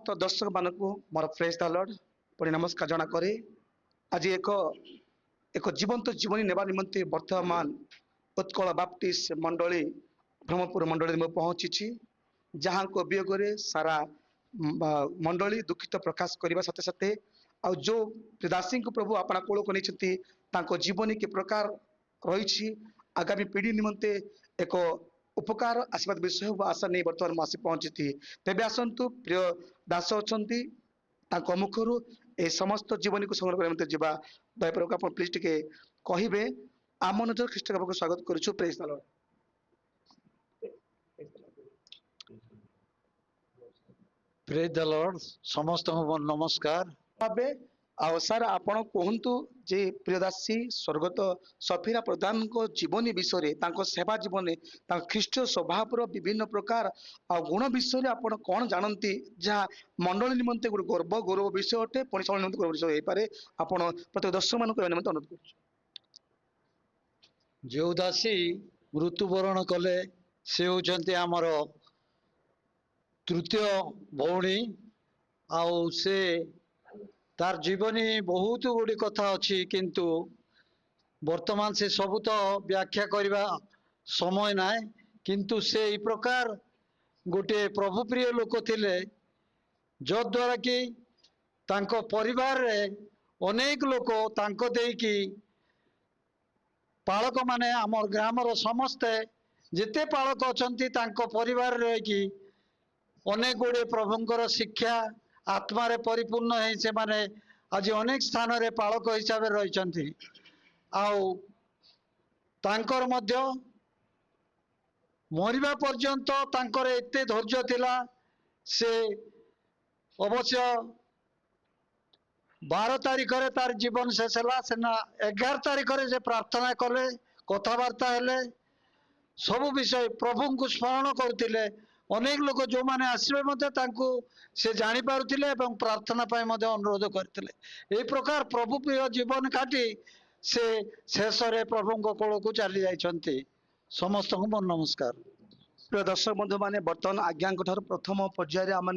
समस्त दर्शक मान मोर प्रेज द लॉर्ड पुणी नमस्कार जना करे आज एक एक जीवंत जीवनी नेबा निमंते वर्तमान उत्कल बाप्टिस्ट मंडली ब्रह्मपुर मंडली में पहुंची जहाँ को वियोग सारा मंडली दुखित प्रकाश करने साथे साथे आ जो दासी को प्रभु अपना कोल को नहीं जीवनी के प्रकार रही आगामी पीढ़ी निमंते एक उपकार आशीर्वाद विषय आशा नहीं बर्तमान मुझे पहुंची थी तेज आसतु प्रिय दास अच्छा मुखर ए समस्त जीवनी को संग्रह करते जा दयापूर्वक आप प्लीज टे कहे आम नजर ख्रीष्ट को स्वागत करुँ praise the Lord. Praise the Lord समस्त नमस्कार भावे आ सर आपण कहतु जे प्रियदासी स्वर्गत सफीरा प्रधान को जीवनी विषय सेवा जीवन ख्रीष्ट स्वभाव विभिन्न प्रकार आ गुण विषय आप कौन जानती जहाँ मंडल निमंते गोटे गर्व गौरव विषय अटे पुणी सब निमंते गौरव विषय हो पारे आप प्रत्येक दर्शक मान निमंते अनुरोध कर जो दासी मृत्युवरण कले से होचंती आमर तृतीय भौणी आउ से तार जीवनी बहुत गुड़ी कथा अच्छी किंतु वर्तमान से सबू तो व्याख्या करने समय ना किंतु से ई प्रकार गोटे प्रभु प्रिय लोक थिले जो द्वारा कि तांको परिवार रे अनेक लोक तांको देकी पालक माने आमर ग्रामर समस्ते जिते पालक अछंती तांको परिवार रे कि अनेक गुड़े प्रभुंकर शिक्षा आत्मा रे परिपूर्ण है से माने आज अनेक स्थान रे पालक हिसाब से रही आउ तांकर मध्य मरिबा पर्यंत तांकर एते धैर्य थिला से अवश्य 12 तारीख रे तार जीवन शेष है सेना 11 तारीख रे से प्रार्थना कले कथबार्ता हेले सब विषय प्रभु को स्मरण करते अनेक लोग जो माने आसवे मते तांको से जानी पारुथिले एवं प्रार्थना पाए मते अनुरोध करथिले। ए प्रकार प्रभु प्रिय जीवन काटी से शेष रे प्रभु को कोल को चली जाइछंती समस्त को मन नमस्कार। प्रिय दर्शक बंधु माने बर्तमान आज्ञा प्रथम पर्याय आम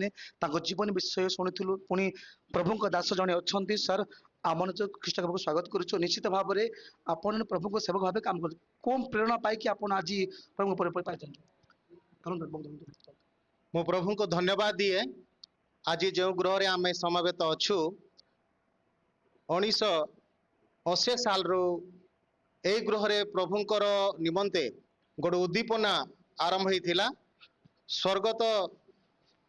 जीवन विषय शुणुलु पुणी प्रभु दास जड़े अच्छा सर आम ख्रीष्ट को स्वागत करुँ निश्चित भाव में आपन प्रभु को सेवक भाव काम कर कौन प्रेरणा पाई आप आज प्रभु पाई मो प्रभु को धन्यवाद दिए आज जो ग्रह आम समवेत अच्छु 1980 साल रो ए ग्रह रे प्रभुंकर निमंते गोटे उद्दीपना आरंभ होता स्वर्गत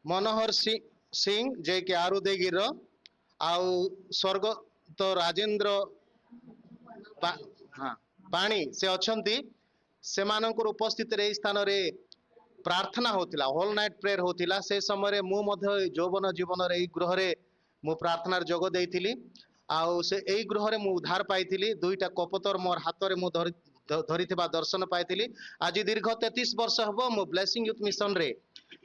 मनोहर सिंह जे कि आरुदेगिर आउ स्वर्गत राजेंद्र हाँ पाणी से अच्छी से उपस्थित रे स्थान रे प्रार्थना होतिला होल नाइट प्रेयर होतिला से समय मु मध्य यौवन जीवन रे गृह रे मु प्रार्थना जोग देइथिली आउ से एई गृह रे मु उद्धार पाइथिली दुईटा कपतर मोर हाथ रे मु धरिथिबा दर्शन पाइथिली आज दीर्घ 33 वर्ष हबो मु ब्लेसिंग यूथ मिशन रे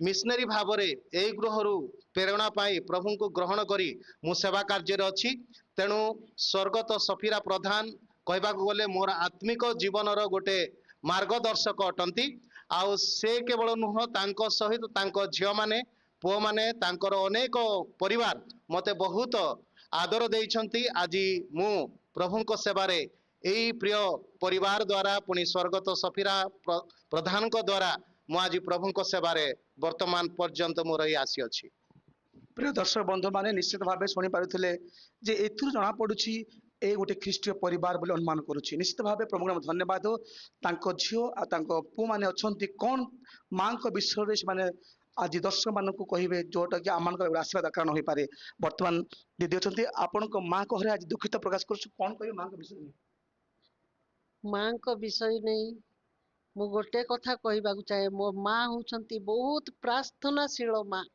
मिशनरी भाव रे एई गृह रु प्रेरणा पाई प्रभु को ग्रहण करी मु सेवा कार्य रे अछि तेणु स्वर्गत सफीरा प्रधान कहबा गले मोर आत्मिक जीवन रो गोटे मार्गदर्शक अटंती आउ से केवल नुह तांको सहित तांको झियो माने पुओ माने तांकर अनेक परिवार मते बहुत आदर देइछंती आज मु प्रभु को सेवा रे एई प्रिय परिवार द्वारा पुणी स्वर्गत सफीरा प्रधान को द्वारा मु आज प्रभु को सेवा रे वर्तमान पर्यंत मु रही आसी अछि। प्रिय दर्शक बंधु माने निश्चित भाव शुणी पारुथिले जे एथुर जना पडुछि ए गोटे ख्रीष्टीय परिवार बोले अनुमान करुछि निश्चित भाव प्रभु नाम धन्यवाद तांको झियो आ तांको पु माने अछंती कोन मां को विषय रे माने आज दर्शक मान को कहिबे जोटा कि आमान को आशीर्वाद कारण होई पारे वर्तमान दीदी अछंती आपन को मां को हरे आज दुखित प्रकाश करुछु कोन कहिबे मां को विषय मां को विषय नहीं मु गोटे कथा कहबाक चाहे मो माँ होउछंती बहुत प्रार्थनाशील माँ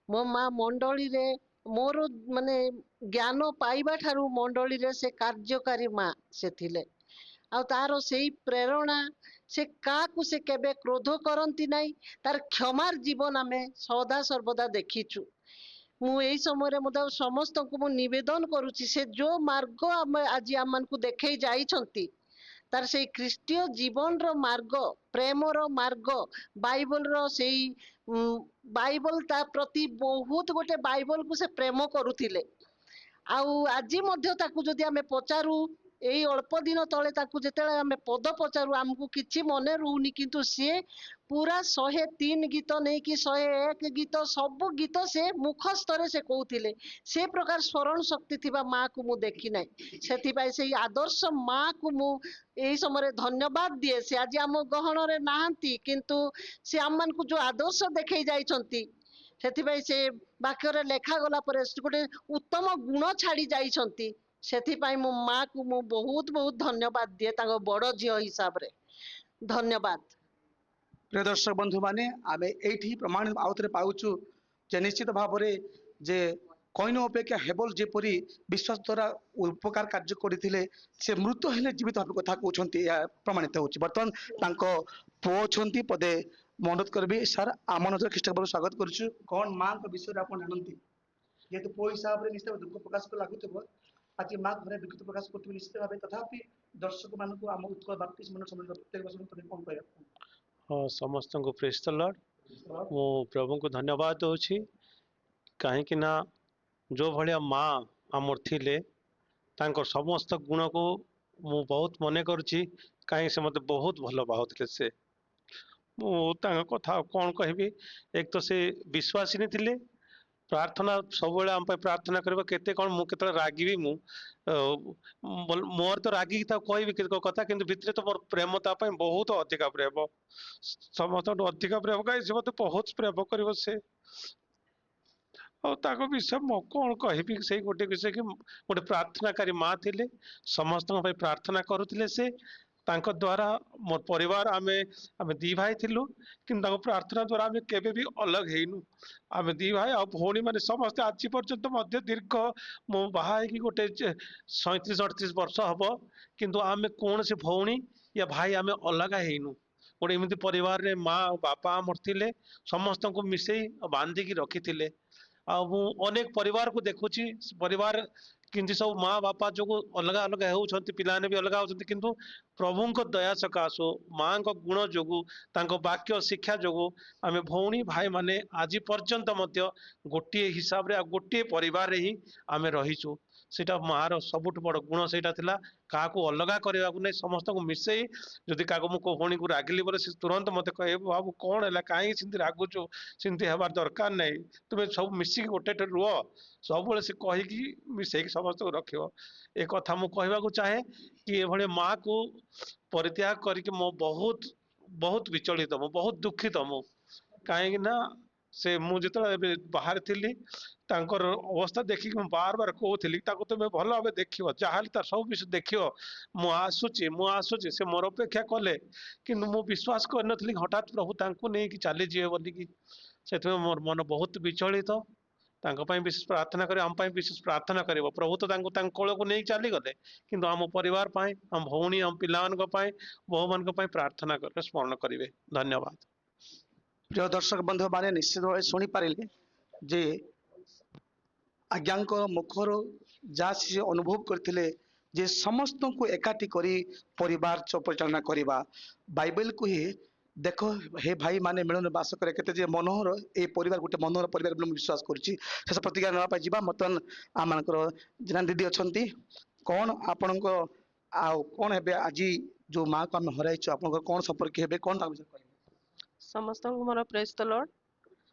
मो माँ मंडली रे मोर माने ज्ञान पाइबा ठारू मंडली रे से कार्यकारी माँ से थिले आ तार सेई प्रेरणा से काकू से केबे क्रोध करंती नाही तार क्षमार जीवन आमे सदा सर्वदा देखिछु मु एई समय रे मते समस्त को मु निवेदन करूची से जो मार्ग आमे आज आमन को देखै जाइछंती तार से ख्रीष्टीय जीवन रो मार्ग प्रेम रो मार्ग बाइबल रो से ବାଇବଲ ତା ପ୍ରତି ବହୁତ ଗୋଟେ ବାଇବଲକୁ ସେ ପ୍ରେମ କରୁଥିଲେ। ଆଉ ଆଜି ମଧ୍ୟ ତାକୁ ଯଦି ଆମେ ପଚାରୁ, ଏଇ ଅଳ୍ପ ଦିନ ତଳେ ତାକୁ ଯେତେବେଳେ ଆମେ ପଦ ପଚାରୁ ଆମକୁ କିଛି ମନେ ରହୁନି, କିନ୍ତୁ ସିଏ ପୁରା 103 ଗୀତ ନେଇକି 101 ଗୀତ ସବୁ ଗୀତ ସେ ମୁଖସ୍ଥରେ ସେ କହୁଥିଲେ। ସେ ପ୍ରକାର ସ୍ମରଣ ଶକ୍ତି ଥିବା ମାକୁ ମୁଁ ଦେଖି ନାହିଁ। ସେଥିପାଇଁ ସେଇ ଆଦର୍ଶ ମାକୁ ମୁଁ ଏଇ ସମୟରେ ଧନ୍ୟବାଦ ଦିଏ। ସେ ଆଜି ଆମ ଗହଣରେ ନାହାନ୍ତି, କିନ୍ତୁ ସେ ଆମମାନଙ୍କୁ ଯୋଉ ଆଦର୍ଶ ଦେଖେଇ ଯାଇଛନ୍ତି, ସେଥିପାଇଁ ସେ ବାକ୍ୟରେ ଲେଖାଗଲା ପରେ ଗୋଟେ ଉତ୍ତମ ଗୁଣ ଛାଡି ଯାଇଛନ୍ତି। ସେଥିପାଇଁ ମୋ ମାକୁ ମୁଁ ବହୁତ ବହୁତ ଧନ୍ୟବାଦ ଦିଏ ତାଙ୍କ ବଡ ଝିଅ ହିସାବରେ। ଧନ୍ୟବାଦ। ପ୍ରିୟ ଦର୍ଶକ ବନ୍ଧୁ ମାନେ, ଆମେ ଏଇଠି ପ୍ରମାଣ ଆଉ ଥରେ ପାଉଛୁ ଯେ ନିଶ୍ଚିତ ଭାବରେ ଯେ କଇନ ଅପେକ୍ଷା ହେବଲ ଯେପରି ବିଶ୍ୱାସ ଦ୍ୱାରା ଉପକାର କାର୍ଯ୍ୟ କରିଥିଲେ, ସେ ମୃତ ହେଲେ ଜୀବିତ ଭାବେ କଥା କହୁଛନ୍ତି, ଏହା ପ୍ରମାଣିତ ହେଉଛି। ବର୍ତ୍ତମାନ ତାଙ୍କ ପୁଅ ଅଛନ୍ତି, ପଦେ ମୁଁ ଅନୁରୋଧ କରିବି ସାର୍, ଆମ ନଜର ଖ୍ରୀଷ୍ଟଙ୍କର ସ୍ୱାଗତ କରୁଛୁ। କଣ ମାଙ୍କ ବିଷୟରେ ଆପଣ ଜାଣନ୍ତି? ଯେହେତୁ ପୁଅ ହିସାବରେ ନିଶ୍ଚିତ ଭାବେ ଦୁଃଖ ପ୍ରକାଶ ଲାଗୁଥିବ, ଆଜି ମା ଘରେ ଦୁଃଖିତ ପ୍ରକାଶ କରୁଥିବେ ନିଶ୍ଚିତ ଭାବେ, ତଥାପି ଦର୍ଶକ ମାନଙ୍କୁ ଆମ ଉତ୍କଳ ବାପ୍ତିସ୍ମ ମଣ୍ଡଳ ସମ୍ବନ୍ଧରେ ପ୍ରତ୍ୟେକ ବର୍ଷ କଣ କହିବା? ହଁ, ସମସ୍ତଙ୍କୁ ପ୍ରେଜ୍ ଦ ଲର୍ଡ। ମୁଁ ପ୍ରଭୁଙ୍କୁ ଧନ୍ୟବାଦ ଦେଉଛି, କାହିଁକି ନା ଯେଉଁ ଭଳିଆ ମା ଆମର ଥିଲେ ତାଙ୍କର ସମସ୍ତ ଗୁଣକୁ ମୁଁ ବହୁତ ମନେ କରୁଛି। କାହିଁକି ସେ ମୋତେ ବହୁତ ଭଲ ପାଉଥିଲେ। ମୁଁ ତାଙ୍କ କଥା ଆଉ କ'ଣ କହିବି। ଏକ ତ ସେ ବିଶ୍ୱାସିନୀ ଥିଲେ, ପ୍ରାର୍ଥନା ସବୁବେଳେ ଆମ ପାଇଁ ପ୍ରାର୍ଥନା କରିବ। କେତେ କ'ଣ ମୁଁ କେତେବେଳେ ରାଗିବି, ମୋର ତ ରାଗିକି ତାକୁ କହିବି କେତେ କଥା, କିନ୍ତୁ ଭିତରେ ତ ମୋର ପ୍ରେମ ତା ପାଇଁ ବହୁତ ଅଧିକା ପ୍ରେମ, ସମସ୍ତଠୁ ଅଧିକା ପ୍ରେମ। କାହିଁ ସେ ମୋତେ ବହୁତ ପ୍ରେମ କରିବ ସେ। ଆଉ ତାଙ୍କ ବିଷୟ ମୁଁ କ'ଣ କହିବି, ସେଇ ଗୋଟେ ବିଷୟ କି ଗୋଟେ ପ୍ରାର୍ଥନାକାରୀ ମା ଥିଲେ, ସମସ୍ତଙ୍କ ପାଇଁ ପ୍ରାର୍ଥନା କରୁଥିଲେ ସେ। ତାଙ୍କ ଦ୍ୱାରା ମୋର ପରିବାର, ଆମେ ଦି ଭାଇ ଥିଲୁ, କିନ୍ତୁ ତାଙ୍କ ପ୍ରାର୍ଥନା ଦ୍ୱାରା ଆମେ କେବେ ବି ଅଲଗା ହେଇନୁ। ଆମେ ଦି ଭାଇ ଆଉ ଭଉଣୀ ମାନେ ସମସ୍ତେ ଆଜି ପର୍ଯ୍ୟନ୍ତ ମଧ୍ୟ ଦୀର୍ଘ, ମୁଁ ବାହା ହେଇକି ଗୋଟେ 37-38 ବର୍ଷ ହବ, କିନ୍ତୁ ଆମେ କୌଣସି ଭଉଣୀ ୟା ଭାଇ ଆମେ ଅଲଗା ହେଇନୁ। ଗୋଟେ ଏମିତି ପରିବାରରେ ମା ଆଉ ବାପା ଆମର ଥିଲେ, ସମସ୍ତଙ୍କୁ ମିଶେଇ ବାନ୍ଧିକି ରଖିଥିଲେ। ଆଉ ମୁଁ ଅନେକ ପରିବାରକୁ ଦେଖୁଛି, ପରିବାର କିନ୍ତୁ ସବୁ ମା ବାପା ଯୋଗୁଁ ଅଲଗା ଅଲଗା ହେଉଛନ୍ତି, ପିଲାମାନେ ବି ଅଲଗା ହେଉଛନ୍ତି, କିନ୍ତୁ ପ୍ରଭୁଙ୍କ ଦୟା ସକାଶୁ, ମାଙ୍କ ଗୁଣ ଯୋଗୁଁ, ତାଙ୍କ ବାକ୍ୟ ଶିକ୍ଷା ଯୋଗୁଁ ଆମେ ଭଉଣୀ ଭାଇମାନେ ଆଜି ପର୍ଯ୍ୟନ୍ତ ମଧ୍ୟ ଗୋଟିଏ ହିସାବରେ ଆଉ ଗୋଟିଏ ପରିବାରରେ ହିଁ ଆମେ ରହିଛୁ। ସେଇଟା ମାର ସବୁଠୁ ବଡ଼ ଗୁଣ ସେଇଟା ଥିଲା। କାହାକୁ ଅଲଗା କରିବାକୁ ନାହିଁ, ସମସ୍ତଙ୍କୁ ମିଶେଇ। ଯଦି କାହାକୁ ମୁଁ ଭଉଣୀକୁ ରାଗିଲି ବୋଲେ ସେ ତୁରନ୍ତ ମୋତେ କହିବ, ବାବୁ କ'ଣ ହେଲା, କାହିଁକି ସେମିତି ରାଗୁଛୁ, ସେମିତି ହେବାର ଦରକାର ନାହିଁ, ତୁମେ ସବୁ ମିଶିକି ଗୋଟେ ରୁହ, ସବୁବେଳେ ସେ କହିକି ମିଶେଇକି ସମସ୍ତଙ୍କୁ ରଖିବ। ଏ କଥା ମୁଁ କହିବାକୁ ଚାହେଁ କି ଏଭଳି ମାକୁ ପରିତ୍ୟାଗ କରିକି ମୁଁ ବହୁତ ବହୁତ ବିଚଳିତ, ମୁଁ ବହୁତ ଦୁଃଖିତ। ମୁଁ କାହିଁକି ନା ମୁଁ ଯେତେବେଳେ ଏବେ ବାହାରେ ଥିଲି, ତାଙ୍କର ଅବସ୍ଥା ଦେଖିକି ମୁଁ ବାର ବାର କହୁଥିଲି, ତାକୁ ତୁମେ ଭଲ ଭାବେ ଦେଖିବ, ଯାହାହେଲେ ତାର ସବୁ ବିଷୟ ଦେଖିବ, ମୁଁ ଆସୁଛି। ସେ ମୋର ଅପେକ୍ଷା କଲେ, କିନ୍ତୁ ମୁଁ ବିଶ୍ୱାସ କରିନଥିଲି ହଠାତ୍ ପ୍ରଭୁ ତାଙ୍କୁ ନେଇକି ଚାଲିଯିବେ ବୋଲିକି। ସେଥିପାଇଁ ମୋର ମନ ବହୁତ ବିଚଳିତ। ତାଙ୍କ ପାଇଁ ବିଶେଷ ପ୍ରାର୍ଥନା କରିବ, ଆମ ପାଇଁ ବିଶେଷ ପ୍ରାର୍ଥନା କରିବ। ପ୍ରଭୁ ତ ତାଙ୍କ କୋଳକୁ ନେଇ ଚାଲିଗଲେ, କିନ୍ତୁ ଆମ ପରିବାର ପାଇଁ, ଆମ ଭଉଣୀ, ଆମ ପିଲାମାନଙ୍କ ପାଇଁ, ବୋହୂମାନଙ୍କ ପାଇଁ ପ୍ରାର୍ଥନା କରିବେ, ସ୍ମରଣ କରିବେ। ଧନ୍ୟବାଦ। ପ୍ରିୟ ଦର୍ଶକ ବନ୍ଧୁ ମାନେ, ନିଶ୍ଚିତ ଭାବେ ଶୁଣିପାରିଲେ ଯେ ଆଜ୍ଞାଙ୍କ ମୁଖରୁ ଯାହା ସେ ଅନୁଭବ କରିଥିଲେ ଯେ ସମସ୍ତଙ୍କୁ ଏକାଠି କରି ପରିବାର ପରିଚାଳନା କରିବା। ବାଇବେଲକୁ ହିଁ ଦେଖ, ହେ ଭାଇ ମାନେ ମିଳନ ବାସ କରେ, କେତେ ଯେ ମନୋହର ଏଇ ପରିବାର, ଗୋଟେ ମନୋହର ପରିବାର ବୋଲି ମୁଁ ବିଶ୍ୱାସ କରୁଛି। ଶେଷ ପ୍ରତିକ୍ରିୟା ନେବା ପାଇଁ ଯିବା। ବର୍ତ୍ତମାନ ଆମମାନଙ୍କର ଜେନା ଦିଦି ଅଛନ୍ତି, କ'ଣ ଆପଣଙ୍କ ଆଉ କ'ଣ ହେବେ ଆଜି ଯୋଉ ମାଆକୁ ଆମେ ହରାଇଛୁ, ଆପଣଙ୍କର କ'ଣ ସମ୍ପର୍କୀୟ ହେବେ, କ'ଣ ତାଙ୍କ ବିଷୟରେ କହିବେ? ସମସ୍ତଙ୍କୁ ମୋର ପ୍ରେଜ୍ ଦ ଲର୍ଡ।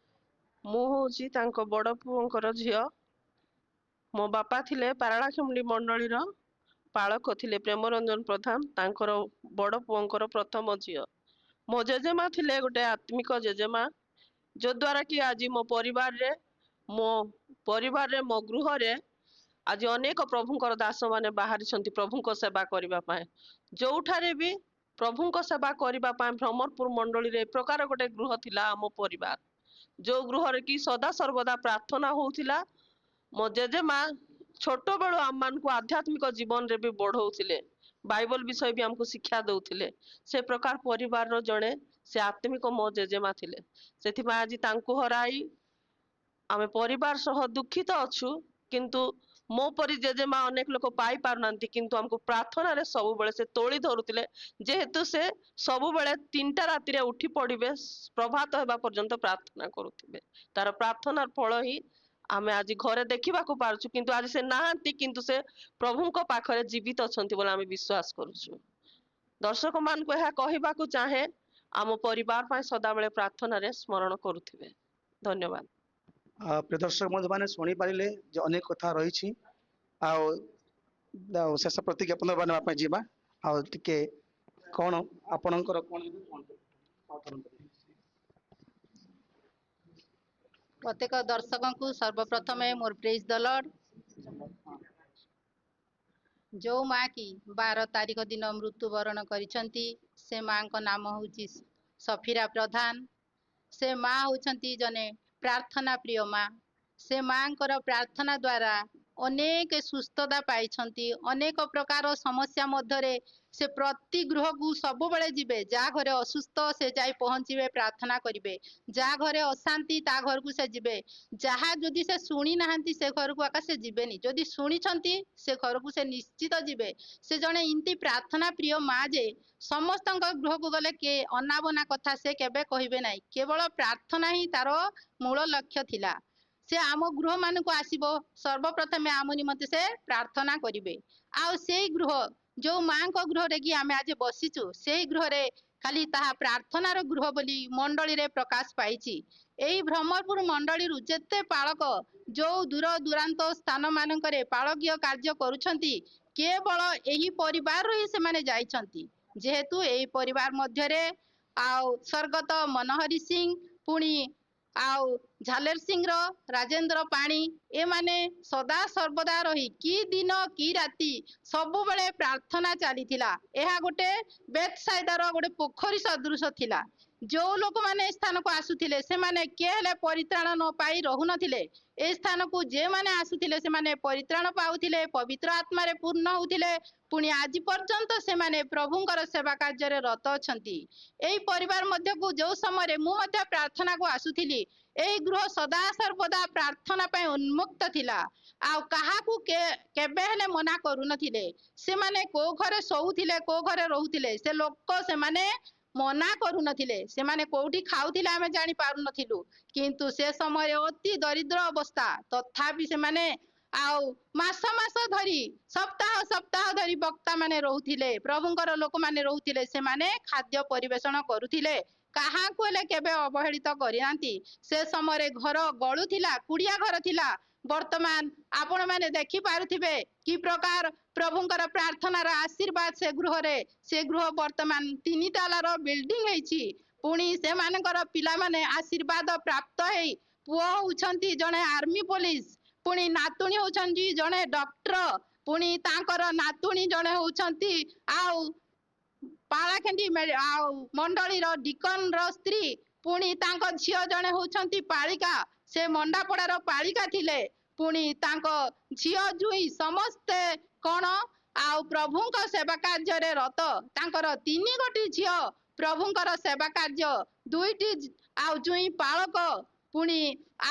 ମୁଁ ହଉଛି ତାଙ୍କ ବଡ଼ ପୁଅଙ୍କର ଝିଅ। ମୋ ବାପା ଥିଲେ ପାରଳାଖେମୁଣ୍ଡି ମଣ୍ଡଳୀର ପାଳକ ଥିଲେ ପ୍ରେମରଞ୍ଜନ ପ୍ରଧାନ, ତାଙ୍କର ବଡ଼ ପୁଅଙ୍କର ପ୍ରଥମ ଝିଅ। ମୋ ଜେଜେମା ଥିଲେ ଗୋଟେ ଆତ୍ମିକ ଜେଜେମା, ଯଦ୍ୱାରା କି ଆଜି ମୋ ପରିବାରରେ ମୋ ଗୃହରେ ଆଜି ଅନେକ ପ୍ରଭୁଙ୍କର ଦାସମାନେ ବାହାରିଛନ୍ତି ପ୍ରଭୁଙ୍କ ସେବା କରିବା ପାଇଁ। ଯୋଉଠାରେ ବି ପ୍ରଭୁଙ୍କ ସେବା କରିବା ପାଇଁ ଭ୍ରମରପୁର ମଣ୍ଡଳୀରେ ଏ ପ୍ରକାର ଗୋଟେ ଗୃହ ଥିଲା ଆମ ପରିବାର, ଯୋଉ ଗୃହରେ କି ସଦା ସର୍ବଦା ପ୍ରାର୍ଥନା ହଉଥିଲା। ମୋ ଜେଜେମା ଛୋଟବେଳୁ ଆମମାନଙ୍କୁ ଆଧ୍ୟାତ୍ମିକ ଜୀବନରେ ବି ବଢଉଥିଲେ, ବାଇବଲ ବିଷୟ ବି ଆମକୁ ଶିକ୍ଷା ଦଉଥିଲେ। ସେ ପ୍ରକାର ପରିବାରର ଜଣେ ସେ ଆତ୍ମିକ ମୋ ଜେଜେମା ଥିଲେ। ସେଥିପାଇଁ ଆଜି ତାଙ୍କୁ ହରାଇ ଆମେ ପରିବାର ସହ ଦୁଃଖିତ ଅଛୁ, କିନ୍ତୁ ମୋ ପରି ଜେଜେମା ଅନେକ ଲୋକ ପାଇ ପାରୁନାହାନ୍ତି, କିନ୍ତୁ ଆମକୁ ପ୍ରାର୍ଥନାରେ ସବୁବେଳେ ସେ ତୋଳି ଧରୁଥିଲେ। ଯେହେତୁ ସେ ସବୁବେଳେ 3ଟା ରାତିରେ ଉଠି ପଡିବେ, ପ୍ରଭାତ ହେବା ପର୍ଯ୍ୟନ୍ତ ପ୍ରାର୍ଥନା କରୁଥିବେ। ତାର ପ୍ରାର୍ଥନାର ଫଳ ହିଁ ଆମେ ଆଜି ଘରେ ଦେଖିବାକୁ ପାରୁଛୁ। କିନ୍ତୁ ଆଜି ସେ ନାହାନ୍ତି, କିନ୍ତୁ ସେ ପ୍ରଭୁଙ୍କ ପାଖରେ ଜୀବିତ ଅଛନ୍ତି ବୋଲି ଆମେ ବିଶ୍ୱାସ କରୁଛୁ। ଦର୍ଶକ ମାନଙ୍କୁ ଏହା କହିବାକୁ ଚାହେଁ, ଆମ ପରିବାର ପାଇଁ ସଦାବେଳେ ପ୍ରାର୍ଥନାରେ ସ୍ମରଣ କରୁଥିବେ। ଧନ୍ୟବାଦ। ପ୍ରିୟ ଦର୍ଶକ ବନ୍ଧୁମାନେ ଶୁଣିପାରିଲେ ଯେ ଅନେକ କଥା ରହିଛି। ଆଉ ଆଉ ଶେଷ ପ୍ରତିଜ୍ଞାପନ ନେବା ପାଇଁ ଯିବା। ଆଉ ଟିକେ କଣ ଆପଣଙ୍କର କଣ ପ୍ରତ୍ୟେକ ଦର୍ଶକଙ୍କୁ ସର୍ବପ୍ରଥମେ ମୋର ପ୍ରେଜ ଦ ଲର୍ଡ। ଯୋଉ ମା କି 12 ତାରିଖ ଦିନ ମୃତ୍ୟୁବରଣ କରିଛନ୍ତି, ସେ ମାଙ୍କ ନାମ ହେଉଛି ସଫିରା ପ୍ରଧାନ। ସେ ମା ହଉଛନ୍ତି ଜଣେ ପ୍ରାର୍ଥନା ପ୍ରିୟ ମା। ସେ ମାଙ୍କର ପ୍ରାର୍ଥନା ଦ୍ୱାରା ଅନେକ ସୁସ୍ଥତା ପାଇଛନ୍ତି। ଅନେକ ପ୍ରକାର ସମସ୍ୟା ମଧ୍ୟରେ ସେ ପ୍ରତି ଗୃହକୁ ସବୁବେଳେ ଯିବେ। ଯାହା ଘରେ ଅସୁସ୍ଥ ସେ ଯାଇ ପହଞ୍ଚିବେ, ପ୍ରାର୍ଥନା କରିବେ। ଯାହା ଘରେ ଅଶାନ୍ତି ତା ଘରକୁ ସେ ଯିବେ। ଯାହା ଯଦି ସେ ଶୁଣି ନାହାନ୍ତି ସେ ଘରକୁ ଆକା ସେ ଯିବେନି। ଯଦି ଶୁଣିଛନ୍ତି ସେ ଘରକୁ ସେ ନିଶ୍ଚିତ ଯିବେ। ସେ ଜଣେ ଏମିତି ପ୍ରାର୍ଥନା ପ୍ରିୟ ମା ଯେ ସମସ୍ତଙ୍କ ଗୃହକୁ ଗଲେ କିଏ ଅନାବନା କଥା ସେ କେବେ କହିବେ ନାହିଁ। କେବଳ ପ୍ରାର୍ଥନା ହିଁ ତାର ମୂଳ ଲକ୍ଷ୍ୟ ଥିଲା। ସେ ଆମ ଗୃହ ମାନଙ୍କୁ ଆସିବ, ସର୍ବପ୍ରଥମେ ଆମ ନିମନ୍ତେ ସେ ପ୍ରାର୍ଥନା କରିବେ। ଆଉ ସେଇ ଗୃହ ଯୋଉ ମାଙ୍କ ଗୃହରେ କି ଆମେ ଆଜି ବସିଛୁ, ସେଇ ଗୃହରେ ଖାଲି ତାହା ପ୍ରାର୍ଥନାର ଗୃହ ବୋଲି ମଣ୍ଡଳୀରେ ପ୍ରକାଶ ପାଇଛି। ଏଇ ଭ୍ରମରପୁର ମଣ୍ଡଳୀରୁ ଯେତେ ପାଳକ ଯୋଉ ଦୂର ଦୂରାନ୍ତ ସ୍ଥାନ ମାନଙ୍କରେ ପାଳକୀୟ କାର୍ଯ୍ୟ କରୁଛନ୍ତି, କେବଳ ଏହି ପରିବାରରୁ ହିଁ ସେମାନେ ଯାଇଛନ୍ତି। ଯେହେତୁ ଏହି ପରିବାର ମଧ୍ୟରେ ଆଉ ସ୍ୱର୍ଗତ ମନୋହରି ସିଂ, ପୁଣି ଆଉ ଝାଲେର ସିଂର ରାଜେନ୍ଦ୍ର ପାଣି, ଏମାନେ ସଦା ସର୍ବଦା ରହି କି ଦିନ କି ରାତି ସବୁବେଳେ ପ୍ରାର୍ଥନା ଚାଲିଥିଲା। ଏହା ଗୋଟେ ବେତସାଇଦାର ଗୋଟେ ପୋଖରୀ ସଦୃଶ ଥିଲା। ଯୋଉ ଲୋକମାନେ ଏ ସ୍ଥାନକୁ ଆସୁଥିଲେ ସେମାନେ କିଏ ହେଲେ ପରିତ୍ରାଣ ନ ପାଇ ରହୁନଥିଲେ। ଏ ସ୍ଥାନକୁ ଯେଉଁମାନେ ଆସୁଥିଲେ ସେମାନେ ପରିତ୍ରାଣ ପାଉଥିଲେ, ପବିତ୍ର ଆତ୍ମାରେ ପୂର୍ଣ୍ଣ ହଉଥିଲେ। ପୁଣି ଆଜି ପର୍ଯ୍ୟନ୍ତ ସେମାନେ ପ୍ରଭୁଙ୍କର ସେବା କାର୍ଯ୍ୟରେ ରତ ଅଛନ୍ତି। ଏଇ ପରିବାର ମଧ୍ୟକୁ ଯୋଉ ସମୟରେ ମୁଁ ମଧ୍ୟ ପ୍ରାର୍ଥନାକୁ ଆସୁଥିଲି, ଏଇ ଗୃହ ସଦା ସର୍ବଦା ପ୍ରାର୍ଥନା ପାଇଁ ଉନ୍ମୁକ୍ତ ଥିଲା। ଆଉ କାହାକୁ କେବେ ହେଲେ ମନା କରୁନଥିଲେ। ସେମାନେ କୋଉ ଘରେ ଶୋଉଥିଲେ, କୋଉ ଘରେ ରହୁଥିଲେ, ସେ ଲୋକ ସେମାନେ ମନା କରୁନଥିଲେ। ସେମାନେ କୋଉଠି ଖାଉଥିଲେ ଆମେ ଜାଣି ପାରୁନଥିଲୁ, କିନ୍ତୁ ସେ ସମୟରେ ଅତି ଦରିଦ୍ର ଅବସ୍ଥା, ତଥାପି ସେମାନେ ଆଉ ମାସ ମାସ ଧରି ସପ୍ତାହ ସପ୍ତାହ ଧରି ବକ୍ତା ମାନେ ରହୁଥିଲେ, ପ୍ରଭୁଙ୍କର ଲୋକମାନେ ରହୁଥିଲେ। ସେମାନେ ଖାଦ୍ୟ ପରିବେଷଣ କରୁଥିଲେ, କାହାକୁ ହେଲେ କେବେ ଅବହେଳିତ କରିନାହାନ୍ତି। ସେ ସମୟରେ ଘର ଗଳୁଥିଲା, କୁଡିଆ ଘର ଥିଲା। ବର୍ତ୍ତମାନ ଆପଣ ମାନେ ଦେଖି ପାରୁଥିବେ କି ପ୍ରକାର ପ୍ରଭୁଙ୍କର ପ୍ରାର୍ଥନାର ଆଶୀର୍ବାଦ ସେ ଗୃହରେ। ସେ ଗୃହ ବର୍ତ୍ତମାନ 3 ତାଲାର ବିଲ୍ଡିଂ ହେଇଛି। ପୁଣି ସେମାନଙ୍କର ପିଲାମାନେ ଆଶୀର୍ବାଦ ପ୍ରାପ୍ତ ହେଇ ପୁଅ ହଉଛନ୍ତି ଜଣେ ଆର୍ମି ପୋଲିସ, ପୁଣି ନାତୁଣୀ ହଉଛନ୍ତି ଜଣେ ଡକ୍ଟର, ପୁଣି ତାଙ୍କର ନାତୁଣୀ ଜଣେ ହଉଛନ୍ତି ଆଉ ପାଳାଖେଣ୍ଡି ଆଉ ମଣ୍ଡଳୀର ଡିକନର ସ୍ତ୍ରୀ, ପୁଣି ତାଙ୍କ ଝିଅ ଜଣେ ହଉଛନ୍ତି ପାଳିକା, ସେ ମଣ୍ଡାପଡାର ପାଳିକା ଥିଲେ। ପୁଣି ତାଙ୍କ ଝିଅ ଜୁଇଁ ସମସ୍ତେ କଣ ଆଉ ପ୍ରଭୁଙ୍କ ସେବା କାର୍ଯ୍ୟରେ ରତ। ତାଙ୍କର 3 ଗୋଟି ଝିଅ ପ୍ରଭୁଙ୍କର ସେବା କାର୍ଯ୍ୟ, 2ଟି ଆଉ ଜୁଇଁ ପାଳକ, ପୁଣି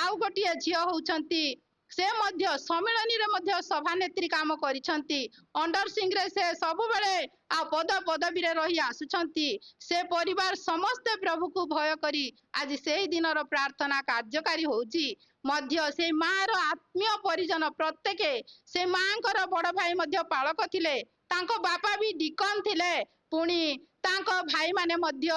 ଆଉ ଗୋଟିଏ ଝିଅ ହଉଛନ୍ତି ସେ ମଧ୍ୟ ସମ୍ମିଳନୀରେ ମଧ୍ୟ ସଭାନେତ୍ରୀ କାମ କରିଛନ୍ତି। ଅଣ୍ଡର ସିଂରେ ସେ ସବୁବେଳେ ଆଉ ପଦ ପଦବୀରେ ରହି ଆସୁଛନ୍ତି। ସେ ପରିବାର ସମସ୍ତେ ପ୍ରଭୁକୁ ଭୟ କରି ଆଜି ସେଇ ଦିନର ପ୍ରାର୍ଥନା କାର୍ଯ୍ୟକାରୀ ହଉଛି। ମଧ୍ୟ ସେ ମାର ଆତ୍ମୀୟ ପରିଜନ ପ୍ରତ୍ୟେକେ, ସେ ମାଙ୍କର ବଡ ଭାଇ ମଧ୍ୟ ପାଳକ ଥିଲେ, ତାଙ୍କ ବାପା ବି ଡିକନ ଥିଲେ। ପୁଣି ତାଙ୍କ ଭାଇମାନେ ମଧ୍ୟ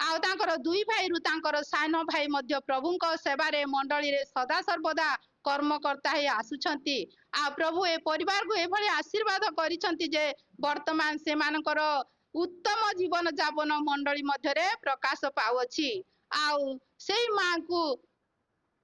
ଆଉ ତାଙ୍କର 2 ଭାଇରୁ ତାଙ୍କର ସାନ ଭାଇ ମଧ୍ୟ ପ୍ରଭୁଙ୍କ ସେବାରେ ମଣ୍ଡଳୀରେ ସଦା ସର୍ବଦା କର୍ମକର୍ତ୍ତା ହେଇ ଆସୁଛନ୍ତି। ଆଉ ପ୍ରଭୁ ଏ ପରିବାରକୁ ଏଭଳି ଆଶୀର୍ବାଦ କରିଛନ୍ତି ଯେ ବର୍ତ୍ତମାନ ସେମାନଙ୍କର ଉତ୍ତମ ଜୀବନ ଯାପନ ମଣ୍ଡଳୀ ମଧ୍ୟରେ ପ୍ରକାଶ ପାଉଅଛି। ଆଉ ସେଇ ମାଙ୍କୁ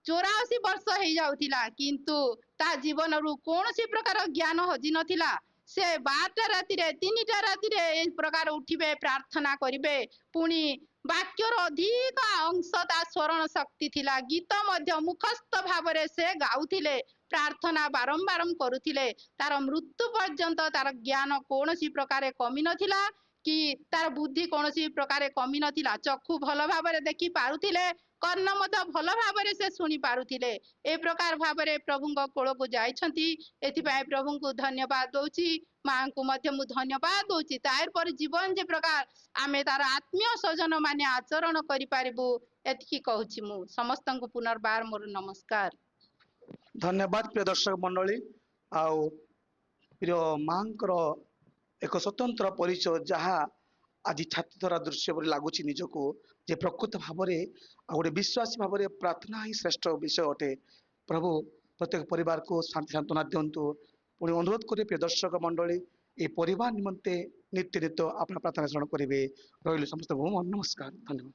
84 ବର୍ଷ ହେଇଯାଉଥିଲା, କିନ୍ତୁ ତା ଜୀବନରୁ କୌଣସି ପ୍ରକାର ଜ୍ଞାନ ହଜି ନଥିଲା। ସେ 12ଟା ରାତିରେ 3ଟା ରାତିରେ ଏ ପ୍ରକାର ଉଠିବେ, ପ୍ରାର୍ଥନା କରିବେ। ପୁଣି ବାକ୍ୟର ଅଧିକ ଅଂଶ ତା ସ୍ମରଣ ଶକ୍ତି ଥିଲା। ଗୀତ ମଧ୍ୟ ମୁଖସ୍ଥ ଭାବରେ ସେ ଗାଉଥିଲେ, ପ୍ରାର୍ଥନା ବାରମ୍ବାର କରୁଥିଲେ। ତାର ମୃତ୍ୟୁ ପର୍ଯ୍ୟନ୍ତ ତାର ଜ୍ଞାନ କୌଣସି ପ୍ରକାରେ କମି ନଥିଲା, କି ତାର ବୁଦ୍ଧି କୌଣସି ପ୍ରକାରେ କମି ନଥିଲା। ଚକ୍ଷୁ ଭଲ ଭାବରେ ଦେଖି ପାରୁଥିଲେ, କର୍ଣ୍ଣ ମଧ୍ୟ ଭଲ ଭାବରେ ସେ ଶୁଣି ପାରୁଥିଲେ। ଏ ପ୍ରକାର ଭାବରେ ପ୍ରଭୁଙ୍କ କୋଳକୁ ଯାଇଛନ୍ତି। ଏଥିପାଇଁ ପ୍ରଭୁଙ୍କୁ ଧନ୍ୟବାଦ ଦଉଛି, ମାଙ୍କୁ ମଧ୍ୟ ମୁଁ ଧନ୍ୟବାଦ ଦଉଛି। ତାର ଜୀବନ ଯେ ପ୍ରକାର ଆମେ ତାର ଆତ୍ମୀୟ ସ୍ୱଜନ ମାନେ ଆଚରଣ କରିପାରିବୁ, ଏତିକି କହୁଛି। ମୁଁ ସମସ୍ତଙ୍କୁ ପୁନର୍ବାର ମୋର ନମସ୍କାର। ଧନ୍ୟବାଦ ପ୍ରିୟ ଦର୍ଶକ ମଣ୍ଡଳୀ। ଆଉ ପ୍ରିୟ ମାଙ୍କର ଏକ ସ୍ୱତନ୍ତ୍ର ପରିଚୟ, ଯାହା ଆଜି ଛାତି ଧରା ଦୃଶ୍ୟ ପରି ଲାଗୁଛି ନିଜକୁ, ଯେ ପ୍ରକୃତ ଭାବରେ ଆଉ ଗୋଟେ ବିଶ୍ୱାସୀ ଭାବରେ ପ୍ରାର୍ଥନା ହିଁ ଶ୍ରେଷ୍ଠ ବିଷୟ ଅଟେ। ପ୍ରଭୁ ପ୍ରତ୍ୟେକ ପରିବାରକୁ ଶାନ୍ତି ସାନ୍ତ୍ୱନା ଦିଅନ୍ତୁ। ପୁଣି ଅନୁରୋଧ କରିବେ ପ୍ରିୟ ଦର୍ଶକ ମଣ୍ଡଳୀ, এই ପରିବାର ନିମନ୍ତେ ନିତ୍ୟ ନିତ୍ୟ ଆପଣ ପ୍ରାର୍ଥନା ସ୍ମରଣ କରିବେ। ରହିଲି ସମସ୍ତଙ୍କୁ ନମସ୍କାର, ଧନ୍ୟବାଦ।